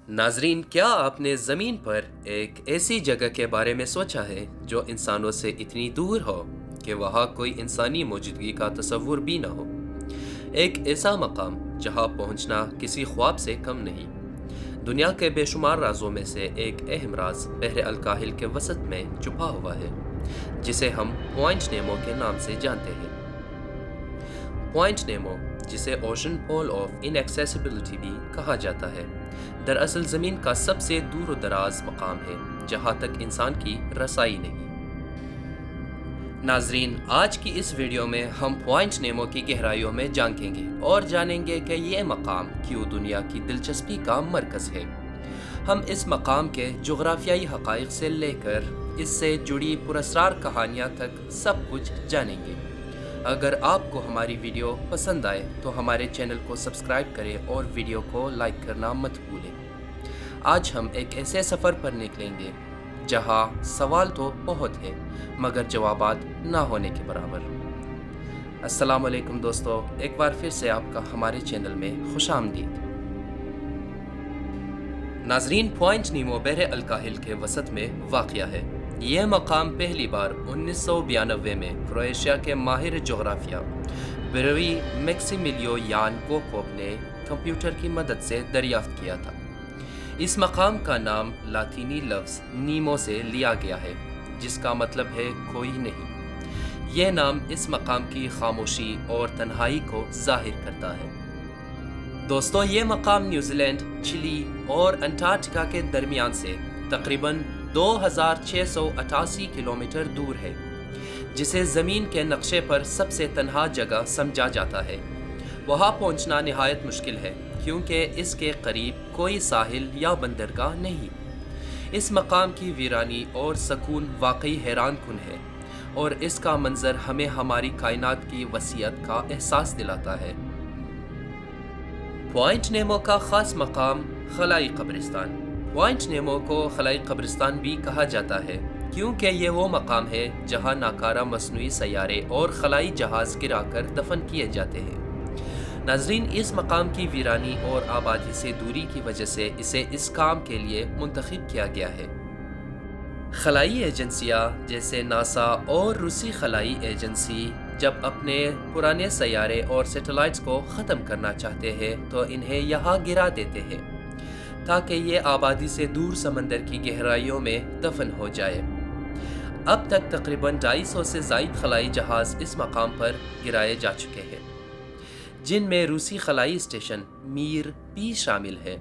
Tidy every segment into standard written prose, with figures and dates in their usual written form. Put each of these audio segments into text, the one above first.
नाजरीन, क्या आपने ज़मीन पर एक ऐसी जगह के बारे में सोचा है जो इंसानों से इतनी दूर हो कि वहाँ कोई इंसानी मौजूदगी का तसव्वुर भी ना हो। एक ऐसा मकाम जहाँ पहुँचना किसी ख्वाब से कम नहीं। दुनिया के बेशुमार राजों में से एक अहम राज बहर अल-काहिल के वसत में छुपा हुआ है, जिसे हम पॉइंट नेमो के नाम से जानते हैं। पॉइंट नेमो, जिसे ओशन पोल ऑफ इनएक्सेसिबिलिटी भी कहा जाता है, दरअसल ज़मीन का सबसे दूर दराज मकाम है जहाँ तक इंसान की रसाई नहीं। नाजरीन, आज की इस वीडियो में हम पॉइंट नेमो की गहराइयों में झांकेंगे और जानेंगे कि यह मकाम क्यों दुनिया की दिलचस्पी का मरकज़ है। हम इस मकाम के जोग्राफियाई हक़ाइक़ से लेकर इससे जुड़ी पुरस्कार कहानियाँ तक सब कुछ जानेंगे। अगर आपको हमारी वीडियो पसंद आए तो हमारे चैनल को सब्सक्राइब करें और वीडियो को लाइक करना मत भूलें। आज हम एक ऐसे सफ़र पर निकलेंगे जहां सवाल तो बहुत है मगर जवाबात ना होने के बराबर। अस्सलाम वालेकुम दोस्तों, एक बार फिर से आपका हमारे चैनल में खुशामदीद। नाजरीन, पॉइंट नेमो बहर अल-काहिल के वसत में वाक़या है। यह मकाम पहली बार 1992 में क्रोएशिया के माहिर जोग्राफिया ब्रेवी मैक्सिमिलियो यान कोकोप ने कंप्यूटर की मदद से दरियाफ्त किया था। इस मकाम का नाम लातीनी लफ्ज़ नीमो से लिया गया है, जिसका मतलब है कोई नहीं। यह नाम इस मकाम की खामोशी और तन्हाई को जाहिर करता है। दोस्तों, ये मकाम न्यूजीलैंड, चिली और अंटार्कटिका के दरमियान से तकरीबन 2688 किलोमीटर दूर है, जिसे ज़मीन के नक्शे पर सबसे तन्हा जगह समझा जाता है। वहाँ पहुँचना निहायत मुश्किल है क्योंकि इसके करीब कोई साहिल या बंदरगाह नहीं। इस मकाम की वीरानी और सकून वाकई हैरान कुन है और इसका मंजर हमें हमारी कायनात की वसीयत का एहसास दिलाता है। पॉइंट नेमो का ख़ास मकाम खलाई कब्रिस्तान। पॉइंट नेमो को खलाई कब्रिस्तान भी कहा जाता है क्योंकि ये वो मकाम है जहाँ नाकारा मसनूई सैयारे और खलाई जहाज़ गिराकर दफन किए जाते हैं। नाजरीन, इस मकाम की वीरानी और आबादी से दूरी की वजह से इसे इस काम के लिए मुंतखब किया गया है। खलाई एजेंसियाँ जैसे नासा और रूसी खलाई एजेंसी जब अपने पुराने सैयारे और सैटेलाइट्स को ख़त्म करना चाहते हैं तो इन्हें यहाँ गिरा देते हैं ताकि ये आबादी से दूर समंदर की गहराइयों में दफन हो जाए। अब तक तकरीबन 250 से ज़ायद खलाई जहाज़ इस मकाम पर गिराए जा चुके हैं, जिनमें रूसी खलाई स्टेशन मीर भी शामिल है।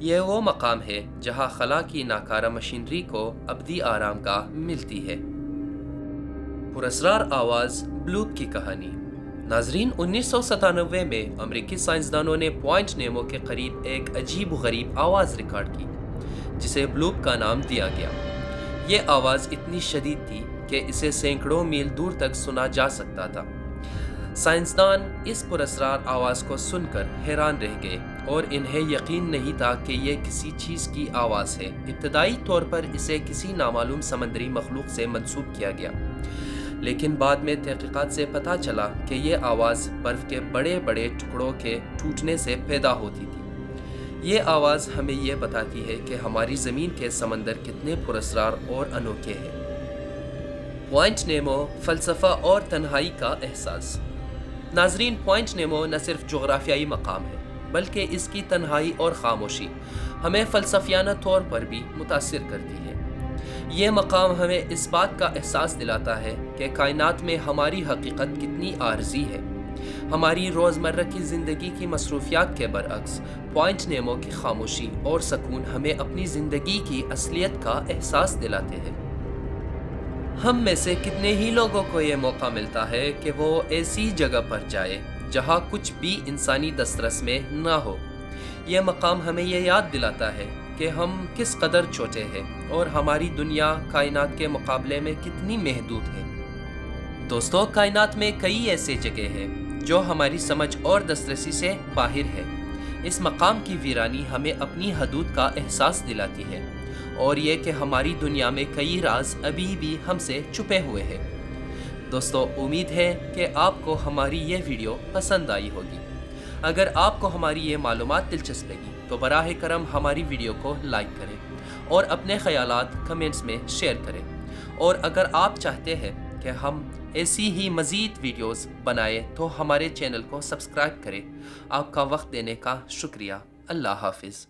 यह वो मकाम है जहां खला की नाकारा मशीनरी को अबदी आरामगाह मिलती है। पुरस्कार आवाज़ ब्लूप की कहानी। नाजरीन, 1997 में अमेरिकी साइंसदानों ने पॉइंट नेमो के करीब एक अजीब व गरीब आवाज़ रिकॉर्ड की, जिसे ब्लूप का नाम दिया गया। ये आवाज़ इतनी शदीद थी कि इसे सैकड़ों मील दूर तक सुना जा सकता था। साइंसदान इस पुरस्कार आवाज़ को सुनकर हैरान रह गए और इन्हें यकीन नहीं था कि यह किसी चीज़ की आवाज़ है। इब्तदाई तौर पर इसे किसी नामालूम समंदरी मखलूक से मंसूब किया गया, लेकिन बाद में तहकीकात से पता चला कि यह आवाज़ बर्फ़ के बड़े बड़े टुकड़ों के टूटने से पैदा होती थी। ये आवाज़ हमें यह बताती है कि हमारी ज़मीन के समंदर कितने पुरस्कार और अनोखे हैं। पॉइंट नेमो, फ़लसफ़ा और तन्हाई का एहसास। नाजरीन, पॉइंट नेमो न सिर्फ जोग्राफियाई मकाम है बल्कि इसकी तन्हाई और खामोशी हमें फ़लसफ़ियाना तौर पर भी मुतासिर करती है। ये मकाम हमें इस बात का एहसास दिलाता है कि कायनात में हमारी हकीकत कितनी आर्जी है। हमारी रोज़मर्रा की ज़िंदगी की मसरूफियात के बरअक्स पॉइंट नेमो की खामोशी और सकून हमें अपनी ज़िंदगी की असलियत का एहसास दिलाते हैं। हम में से कितने ही लोगों को ये मौका मिलता है कि वो ऐसी जगह पर जाए जहाँ कुछ भी इंसानी दस्तरस में ना हो। यह मकाम हमें यह याद दिलाता है कि हम किस कदर छोटे हैं और हमारी दुनिया कायनात के मुकाबले में कितनी महदूद है। दोस्तों, कायनात में कई ऐसे जगह हैं जो हमारी समझ और दस्तरसी से बाहर है। इस मकाम की वीरानी हमें अपनी हदूद का एहसास दिलाती है और ये कि हमारी दुनिया में कई राज अभी भी हमसे छुपे हुए हैं। दोस्तों, उम्मीद है कि आपको हमारी ये वीडियो पसंद आई होगी। اگر آپ کو ہماری یہ معلومات دلچسپ لگی تو براہ کرم ہماری ویڈیو کو لائک کریں اور اپنے خیالات کمنٹس میں شیئر کریں، اور اگر آپ چاہتے ہیں کہ ہم ایسی ہی مزید ویڈیوز بنائیں تو ہمارے چینل کو سبسکرائب کریں۔ آپ کا وقت دینے کا شکریہ۔ اللہ حافظ۔